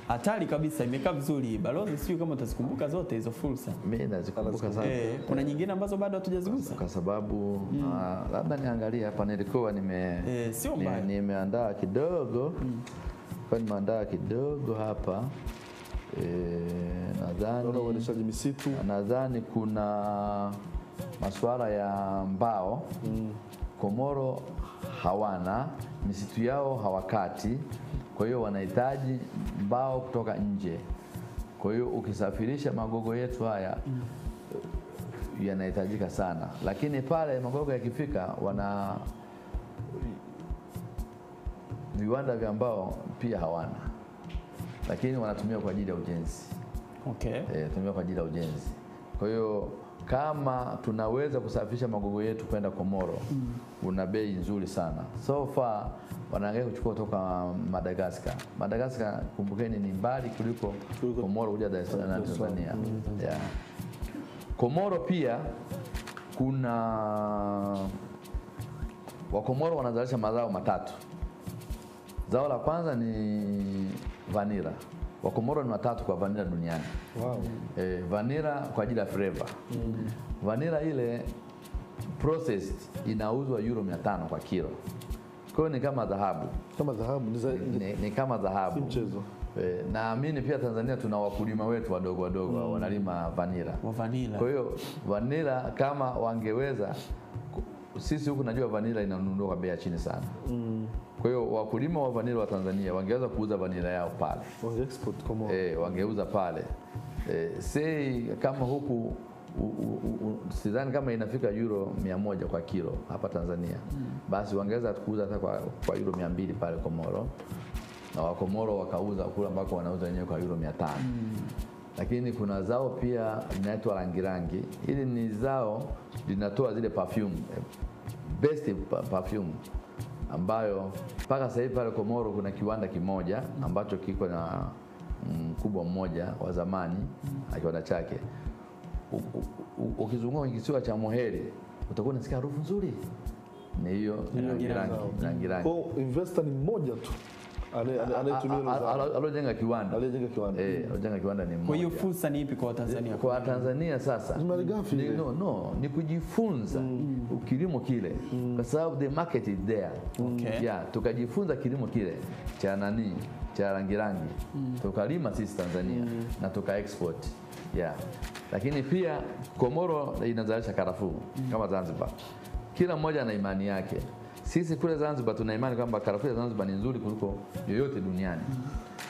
Hatari kabisa, imekaa vizuri. Balozi, sio kama utazikumbuka zote hizo fursa. Mimi nazikumbuka sana. Kuna nyingine ambazo bado hatujazigusa. Kwa sababu labda niangalie hapa, nilikuwa sio mbaya. Nimeandaa kidogo. Kwa nimeandaa kidogo hapa. Nadhani kuna masuala ya mbao. Komoro hawana misitu yao, hawakati, kwa hiyo wanahitaji mbao kutoka nje. Kwa hiyo ukisafirisha magogo yetu haya yanahitajika sana, lakini pale magogo yakifika wana viwanda vya mbao pia hawana, lakini wanatumia kwa ajili ya ujenzi. Tumia kwa ajili ya ujenzi. Kwa hiyo kama tunaweza kusafirisha magogo yetu kwenda Komoro, una bei nzuri sana. So far wanaangalia kuchukua kutoka Madagascar. Madagascar, kumbukeni, ni mbali kuliko Komoro kuja Dar es Salaam na Tanzania. Komoro pia kuna Wakomoro wanazalisha mazao matatu. Zao la kwanza ni vanilla. Wakomoro ni watatu kwa vanilla duniani. Vanilla kwa ajili ya flavor. Vanilla ile processed inauzwa euro 500 kwa kilo. Kwa hiyo ni kama dhahabu. Ni kama dhahabu. Mchezo. Naamini pia Tanzania tuna wakulima wetu wadogo wanalima vanilla. Kwa hiyo vanilla kama wangeweza, sisi huku najua vanilla inanunuliwa kwa bei chini sana. Kwa hiyo wakulima wa vanilla wa Tanzania wangeweza kuuza vanilla yao pale. Export Komoro. Wangeuza pale. Sei kama huku sidhani kama inafika euro 100 kwa kilo hapa Tanzania. Basi wangeweza kuuza hata kwa euro 200 pale Komoro. Na Wakomoro wakauza kule ambako wanauza wenyewe kwa euro 500. Lakini kuna zao pia linaitwa rangirangi. Hili ni zao linatoa zile perfume, best perfume, ambayo mpaka sasa hivi pale Komoro kuna kiwanda kimoja ambacho kiko na mkubwa mmoja wa zamani akiwanda chake. Ukizunguka kisiwa cha Moheri utakuwa unasikia harufu nzuri. Ni hiyo rangirangi. Kwa investor ni mmoja tu alojenga kiwanda. Alojenga kiwanda ni mmoja. Kwa hiyo fursa ni ipi kwa Tanzania? Kwa Tanzania sasa ni kujifunza kilimo kile, kwa sababu the market is there. Tukajifunza kilimo kile cha rangirangi, tukalima sisi Tanzania na tuka export. Lakini pia Komoro inazalisha karafuu kama Zanzibar. Kila mmoja ana imani yake. Sisi kule Zanzibar tuna imani kwamba karafuu ya Zanzibar ni nzuri kuliko yoyote duniani.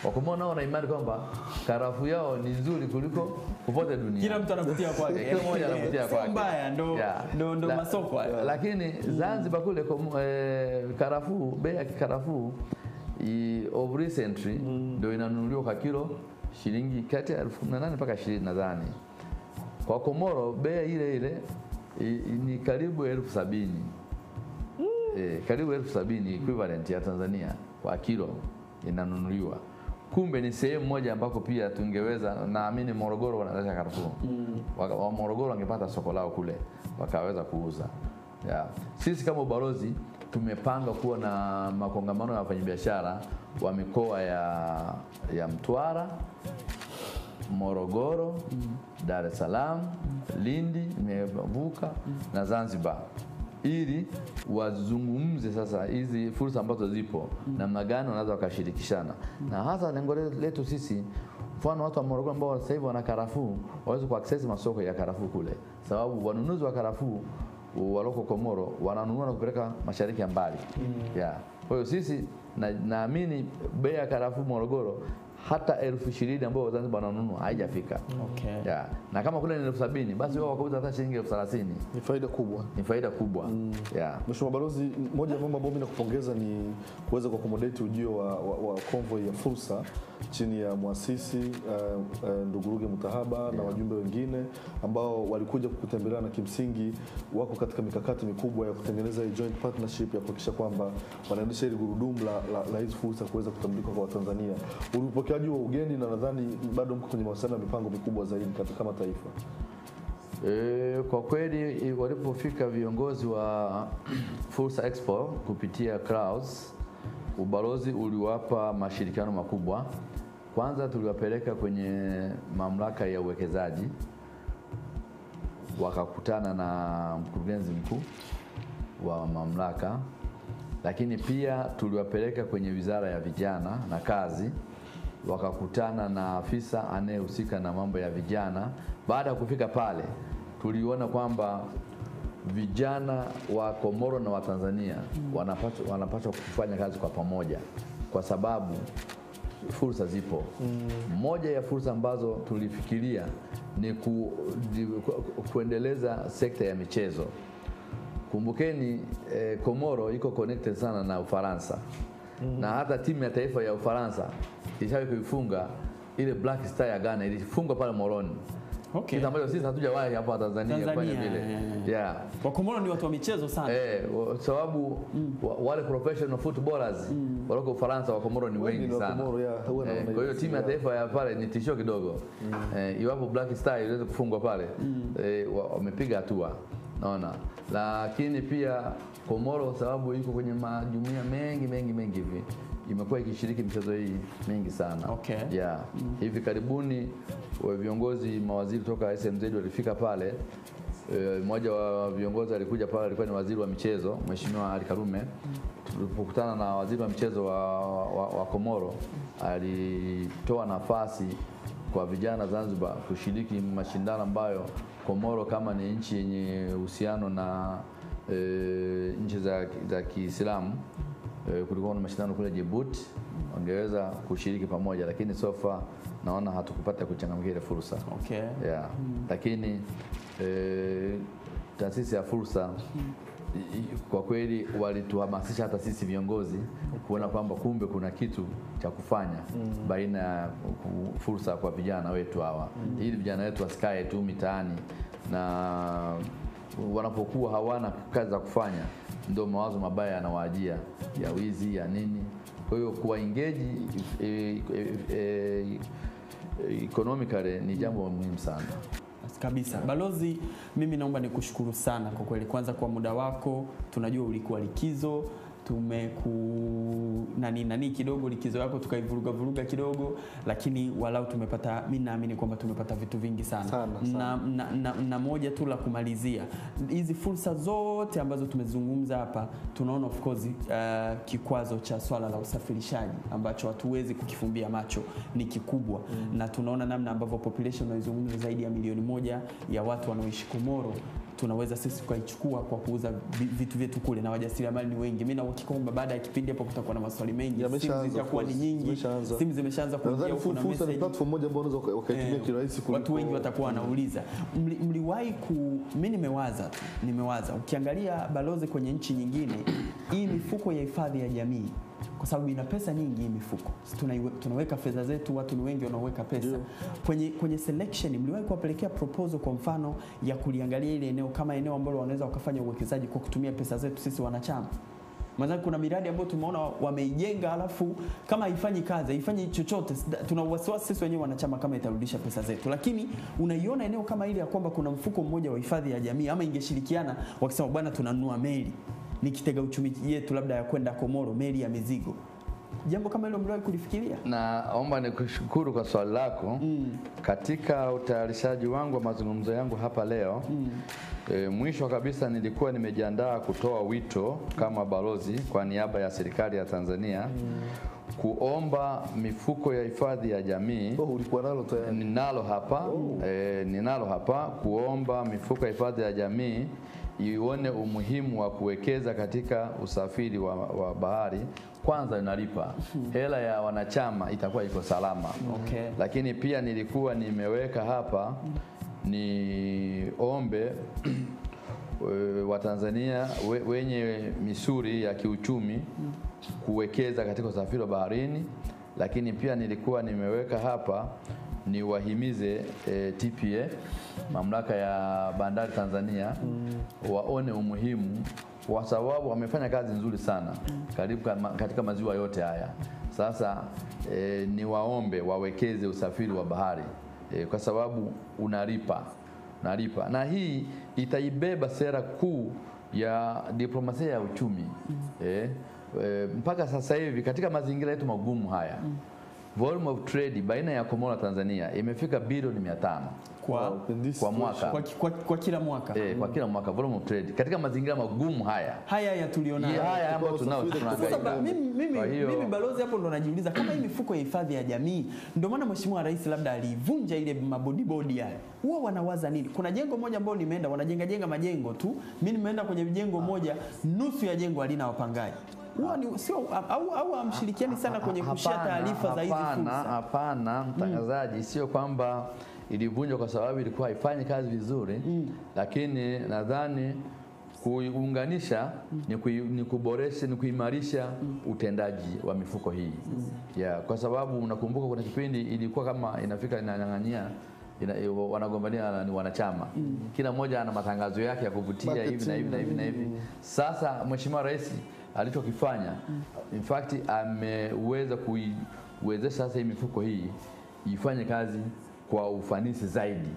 Wakomoro nao wana imani kwamba karafuu yao ni nzuri kuliko popote duniani. Kila mtu anavutia kwake. Kila mmoja anavutia kwake. Mbaya ndo masoko hayo. Lakini Zanzibar kule karafuu, bei ya karafuu of recently ndio inanunuliwa kwa kilo shilingi kati ya 18 mpaka 20 nadhani. Kwa Komoro bei ile ni karibu 70,000. Karibu 70,000 equivalent ya Tanzania kwa kilo inanunuliwa. Kumbe ni sehemu moja ambako pia tungeweza, naamini Morogoro wanazalisha karafuu. Wa Morogoro wangepata soko lao kule wakaweza kuuza. Sisi kama ubalozi tumepanga kuwa na makongamano ya wafanyabiashara wa mikoa ya Mtwara, Morogoro, Dar es Salaam, Lindi, Mevuka na Zanzibar, ili wazungumze sasa hizi fursa ambazo zipo, namna gani wanaweza wakashirikishana. Na hasa lengo letu sisi Mfano watu wa Morogoro ambao sasa hivi wana karafuu waweze kuaccess masoko ya karafuu kule, sababu wanunuzi wa karafuu waloko Komoro wananunua na kupeleka mashariki ya mbali. Yeah. Kwa hiyo sisi naamini bei ya karafuu Morogoro hata 20,000 ambao Zanzibar wananunua haijafika. Okay. Yeah. Na kama kule ni 70,000 basi wao wakauza hata shilingi 30,000. Ni faida kubwa. Ni faida kubwa. Yeah. Mheshimiwa Balozi, moja ya mambo ambayo mimi nakupongeza ni kuweza kuaccommodate ujio wa convoy ya fursa chini ya muasisi ndugu Ruge Mutahaba na wajumbe wengine ambao walikuja kukutembelea, na kimsingi wako katika mikakati mikubwa ya kutengeneza joint partnership ya kuhakikisha kwamba wanaendesha ile gurudumu la hizo fursa kuweza kutambulika kwa Watanzania. Ulipokeaji wa ugeni, na nadhani bado mko kwenye mawasiliano ya mipango mikubwa zaidi kama taifa. Kwa kweli walipofika viongozi wa Fursa Expo kupitia Clouds, ubalozi uliwapa mashirikiano makubwa. Kwanza tuliwapeleka kwenye mamlaka ya uwekezaji, wakakutana na mkurugenzi mkuu wa mamlaka, lakini pia tuliwapeleka kwenye Wizara ya Vijana na Kazi, wakakutana na afisa anayehusika na mambo ya vijana. Baada ya kufika pale, tuliona kwamba vijana wa Komoro na wa Tanzania wanapaswa kufanya kazi kwa pamoja, kwa sababu fursa zipo. Moja ya fursa ambazo tulifikiria ni kuendeleza sekta ya michezo. Kumbukeni Komoro iko connected sana na Ufaransa. Na hata timu ya taifa ya Ufaransa ilishawahi kuifunga ile Black Star ya Ghana, ilifungwa pale Moroni. Okay. Kitu ambacho sisi hatujawahi hapa Tanzania kufanya vile. Yeah. Kwa Komoro ni watu wa michezo sana. Sababu wale professional footballers waloko Ufaransa wa Komoro ni wengi sana. Kwa hiyo timu ya taifa ya pale ni tishio kidogo. Iwapo Black Star iweze kufungwa pale, wamepiga hatua. Naona. Lakini pia Komoro sababu iko kwenye majumuiya mengi hivi, imekuwa ikishiriki michezo hii mingi sana. Okay. Yeah. Hivi karibuni viongozi mawaziri toka SMZ walifika pale. Mmoja wa viongozi alikuja pale, alikuwa ni waziri wa michezo, Mheshimiwa Ali Karume. Tulipokutana na waziri wa michezo wa Komoro, alitoa nafasi kwa vijana Zanzibar kushiriki mashindano ambayo Komoro kama ni nchi yenye uhusiano na nchi za Kiislamu, kulikuwa na mashindano kule Djibouti, wangeweza kushiriki pamoja, lakini so far naona hatukupata kuchangamkia ile fursa. Okay. Yeah. Lakini taasisi ya fursa kwa kweli walituhamasisha hata sisi viongozi kuona kwamba kumbe kuna kitu cha kufanya baina ya fursa kwa vijana wetu hawa, ili vijana wetu wasikae tu mitaani, na wanapokuwa hawana kazi za kufanya ndio mawazo mabaya yanawajia ya wizi ya nini. Kwa hiyo kuwa engage economically ni jambo muhimu sana kabisa. Balozi, mimi naomba nikushukuru sana kwa kweli, kwanza kwa muda wako. Tunajua ulikuwa likizo, nani kidogo likizo yako tukaivuruga kidogo, lakini walau tumepata, mimi naamini kwamba tumepata vitu vingi sana. Na moja tu la kumalizia, hizi fursa zote ambazo tumezungumza hapa, tunaona of course kikwazo cha swala la usafirishaji ambacho hatuwezi kukifumbia macho ni kikubwa. Na tunaona namna ambavyo population inaizungumza zaidi ya 1 milioni ya watu wanaoishi Komoro. Tunaweza sisi tukaichukua kwa kuuza vitu vyetu kule, na wajasiriamali ni wengi. Mimi na uhakika kwamba baada ya kipindi hapo kutakuwa na maswali mengi, simu zitakuwa ni nyingi, simu zimeshaanza kuingia huko na message. Ni platform moja ambayo unaweza ukaitumia kirahisi kuliko watu wengi watakuwa wanauliza. Mliwahi mimi nimewaza ukiangalia Balozi kwenye nchi nyingine, hii mifuko ya hifadhi ya jamii, kwa sababu ina pesa nyingi hii mifuko, tunaweka fedha zetu, watu ni wengi wanaoweka pesa kwenye selection. Mliwahi kuwapelekea proposal kwa mfano ya kuliangalia ile eneo kama eneo ambalo wanaweza wakafanya uwekezaji kwa kutumia pesa zetu sisi wanachama? Maana kuna miradi ambayo tumeona wameijenga, alafu kama haifanyi kazi, haifanyi chochote, tuna wasiwasi sisi wenyewe wanachama kama itarudisha pesa zetu. Lakini unaiona eneo kama ile ya kwamba kuna mfuko mmoja wa hifadhi ya jamii, ama ingeshirikiana wakisema bwana tunanunua meli, ni kitega uchumi yetu labda ya kwenda Komoro, meli ya mizigo. Jambo kama hilo mliwahi kulifikiria? Naomba nikushukuru kwa swali lako. Katika utayarishaji wangu wa mazungumzo yangu hapa leo, mwisho kabisa nilikuwa nimejiandaa kutoa wito kama balozi kwa niaba ya serikali ya Tanzania kuomba mifuko ya hifadhi ya jamii. Ulikuwa nalo tayari? Ninalo hapa kuomba mifuko ya hifadhi ya jamii ione umuhimu wa kuwekeza katika usafiri wa bahari. Kwanza inalipa hela ya wanachama, itakuwa iko salama. Lakini pia nilikuwa nimeweka hapa ni ombe Watanzania wenye misuri ya kiuchumi kuwekeza katika usafiri wa baharini. Lakini pia nilikuwa nimeweka hapa ni wahimize TPA, mamlaka ya bandari Tanzania, waone umuhimu, kwa sababu wamefanya kazi nzuri sana katika maziwa yote haya. Sasa ni waombe wawekeze usafiri wa bahari, kwa sababu unalipa. Na hii itaibeba sera kuu ya diplomasia ya uchumi. Mpaka sasa hivi katika mazingira yetu magumu haya, volume of trade baina ya Komoro na Tanzania imefika bilioni 500 kwa mwaka. Kwa kila mwaka. Kwa kila mwaka volume of trade katika mazingira magumu haya ya tulionayo. Haya ambayo tunaangalia. Mimi balozi hapo ndo najiuliza kama hii mifuko ya hifadhi ya jamii, ndio maana Mheshimiwa Rais labda alivunja ile mabodibodi yale. Huwa wanawaza nini? Kuna jengo moja ambao nimeenda wanajenga majengo tu. Mimi nimeenda kwenye jengo moja, nusu ya jengo halina wapangaji. Huwa ni sio au amshirikiani sana kwenye kushare taarifa za hizi fursa. Hapana, mtangazaji, sio kwamba ilivunjwa kwa sababu ilikuwa haifanyi kazi vizuri, lakini nadhani kuunganisha ni kuboresha, ni kuimarisha utendaji wa mifuko hii. Kwa sababu unakumbuka kuna kipindi ilikuwa kama inafika inanyang'anyia wanagombania ni wanachama. Kila mmoja ana matangazo yake ya kuvutia hivi na hivi na hivi na hivi. Sasa Mheshimiwa Rais alichokifanya, in fact ameweza kuiwezesha sasa hii mifuko hii ifanye kazi kwa ufanisi zaidi.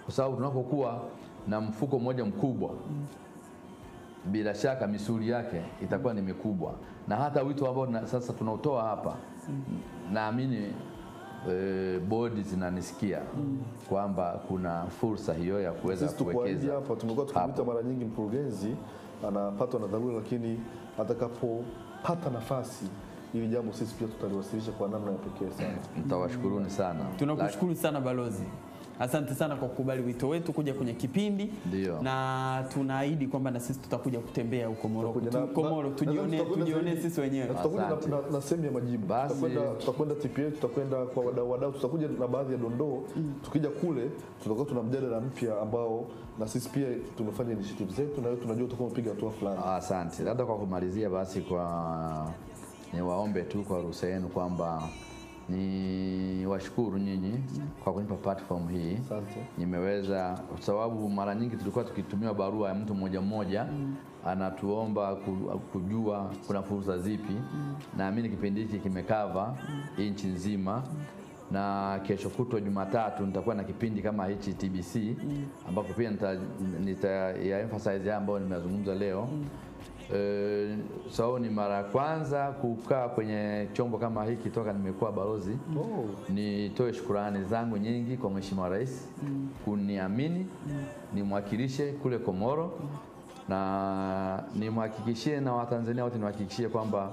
Kwa sababu tunapokuwa na mfuko mmoja mkubwa, bila shaka misuli yake itakuwa ni mikubwa. Na hata wito ambao sasa tunautoa hapa, naamini bodi zinanisikia kwamba kuna fursa hiyo ya kuweza kuwekeza. Hapa tumekuwa tukimwita mara nyingi mkurugenzi anapatwa na dharura, lakini atakapopata nafasi ili jambo sisi pia tutaliwasilisha kwa namna ya pekee sana. Mtawashukuruni sana. Tunakushukuru sana balozi. Asante sana kwa kukubali wito wetu kuja kwenye kipindi. Ndiyo. Na tunaahidi kwamba na sisi tutakuja kutembea huko Komoro tujione sisi wenyewe. Tutakuja na sehemu ya majibu. Tutakwenda TPA, tutakwenda kwa wadau, tutakuja na baadhi ya dondoo. Tukija kule tutakuwa tuna mjadala mpya ambao na sisi pia tumefanya initiative zetu na tunajua tutakuwa tunapiga hatua fulani. Asante. Labda kwa kumalizia basi niwaombe tu kwa ruhusa yenu kwamba ni washukuru nyinyi kwa kunipa platform hii. Asante. Nimeweza, kwa sababu mara nyingi tulikuwa tukitumia barua ya mtu mmoja mmoja anatuomba kujua kuna fursa zipi. Naamini kipindi hiki kimekava nchi nzima, na kesho kutwa Jumatatu nitakuwa na kipindi kama hichi TBC ambapo pia ya emphasize ambayo nimezungumza leo. So ni mara kwanza kukaa kwenye chombo kama hiki toka nimekuwa balozi. Nitoe shukrani zangu nyingi kwa Mheshimiwa Rais kuniamini nimwakilishe kule Komoro, na nimhakikishie na Watanzania wote nimhakikishie kwamba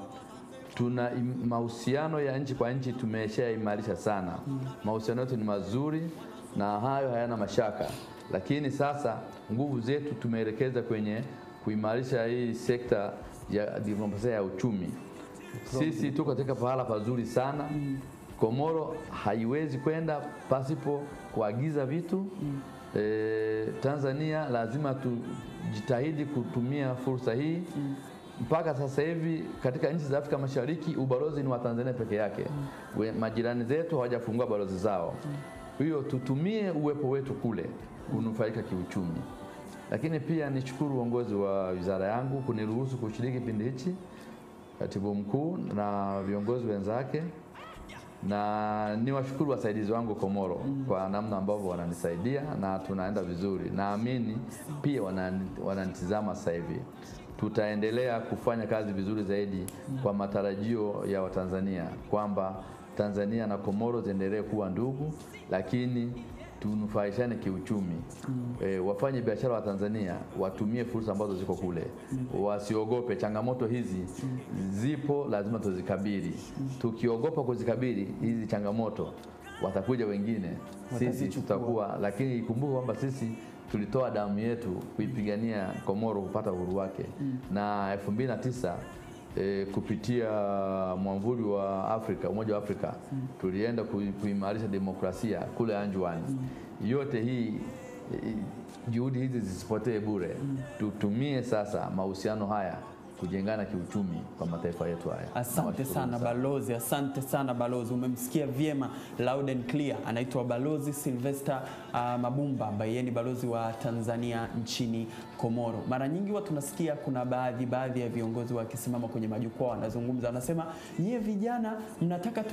tuna mahusiano ya nchi kwa nchi tumeshaimarisha sana. Mahusiano yetu ni mazuri na hayo hayana mashaka, lakini sasa nguvu zetu tumeelekeza kwenye kuimarisha hii sekta ya diplomasia ya uchumi. Sisi tuko katika pahala pazuri sana. Komoro haiwezi kwenda pasipo kuagiza vitu. Tanzania lazima tujitahidi kutumia fursa hii. Mpaka sasa hivi katika nchi za Afrika Mashariki ubalozi ni wa Tanzania peke yake. Majirani zetu hawajafungua balozi zao. Hiyo tutumie uwepo wetu kule kunufaika kiuchumi. Lakini pia nishukuru uongozi wa wizara yangu kuniruhusu kushiriki kipindi hichi, katibu mkuu na viongozi wenzake, na niwashukuru wasaidizi wangu Komoro kwa namna ambavyo wananisaidia na tunaenda vizuri. Naamini pia wananitizama sasa hivi. Tutaendelea kufanya kazi vizuri zaidi kwa matarajio ya Watanzania kwamba Tanzania na Komoro ziendelee kuwa ndugu, lakini tunufaishane kiuchumi. Wafanye biashara wa Tanzania watumie fursa ambazo ziko kule. Wasiogope changamoto hizi zipo, lazima tuzikabili. Tukiogopa kuzikabili hizi changamoto, watakuja wengine, sisi tutakuwa, lakini ikumbuke kwamba sisi tulitoa damu yetu kuipigania Komoro kupata uhuru wake. Na 2009 kupitia mwamvuli wa Afrika, Umoja wa Afrika, tulienda kuimarisha demokrasia kule Anjuani. Yote hii juhudi hizi zisipotee bure. Tutumie sasa mahusiano haya kujengana kiuchumi kwa mataifa yetu haya. Asante sana balozi, asante sana balozi. Umemsikia vyema, loud and clear. Anaitwa Balozi Sylvester Mabumba ambaye ni balozi wa Tanzania nchini Komoro. Mara nyingi watu tunasikia kuna baadhi ya viongozi wakisimama kwenye majukwaa wanazungumza, wanasema nyie vijana mnataka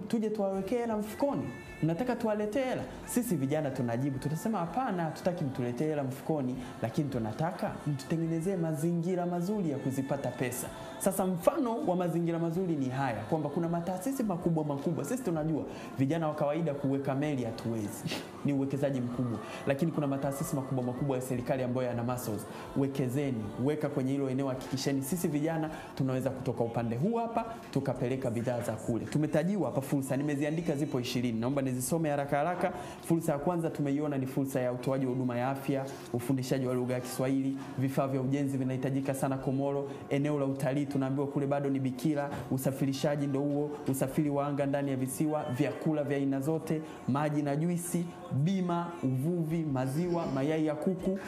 tuje tuwawekee hela mfukoni, mnataka tuwaletee hela. Sisi vijana tunajibu, tutasema hapana, tutaki mtuletee hela mfukoni, lakini tunataka mtutengenezee mazingira mazuri ya kuzipata pesa. Sasa mfano wa mazingira mazuri ni haya, kwamba kuna mataasisi makubwa. Sisi tunajua vijana wa kawaida kuweka meli hatuwezi, ni uwekezaji mkubwa, lakini kuna mataasisi makubwa ya serikali ambayo yana muscles. Wekezeni, weka kwenye hilo eneo, hakikisheni sisi vijana tunaweza kutoka upande huu hapa tukapeleka bidhaa za kule. Tumetajiwa hapa fursa, nimeziandika zipo 20. Naomba nizisome haraka. Fursa ya kwanza tumeiona ni fursa ya utoaji wa huduma ya afya, ufundishaji wa lugha ya Kiswahili, vifaa vya ujenzi vinahitajika sana Komoro, eneo la utalii tunaambiwa kule bado ni bikira, usafirishaji ndio huo, usafiri wa anga ndani ya visiwa, vyakula vya aina zote, maji na juisi, bima, uvuvi, maziwa, mayai ya kuku,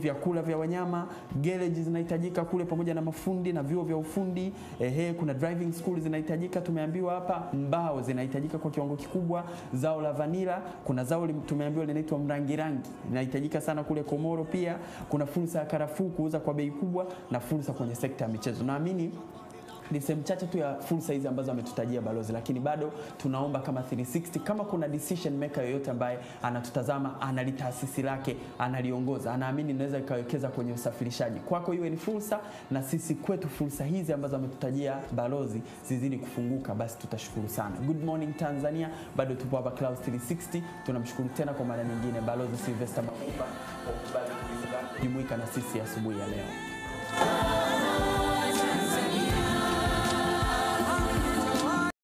vyakula vya wanyama, garage zinahitajika kule pamoja na mafundi na vyuo vya ufundi, kuna driving school zinahitajika tumeambiwa hapa, mbao zinahitajika kwa kiwango kikubwa, zao la vanilla, kuna zao tumeambiwa linaitwa mrangirangi linahitajika sana kule Komoro pia, kuna fursa ya karafuu kuuza kwa bei kubwa na fursa kwenye sekta ya michezo. Naamini ni sehemu chache tu ya fursa hizi ambazo ametutajia balozi, lakini bado tunaomba kama 360, kama kuna decision maker yoyote ambaye anatutazama, analitaasisi lake, analiongoza, anaamini naweza ikawekeza kwenye usafirishaji, kwako iwe ni fursa, na sisi kwetu fursa hizi ambazo ametutajia balozi zizidi kufunguka, basi tutashukuru sana. Good morning Tanzania, bado tupo hapa Clouds 360. Tunamshukuru tena kwa mara nyingine Balozi Sylvester Mabumba kwa kukubali kujumuika na sisi asubuhi ya leo.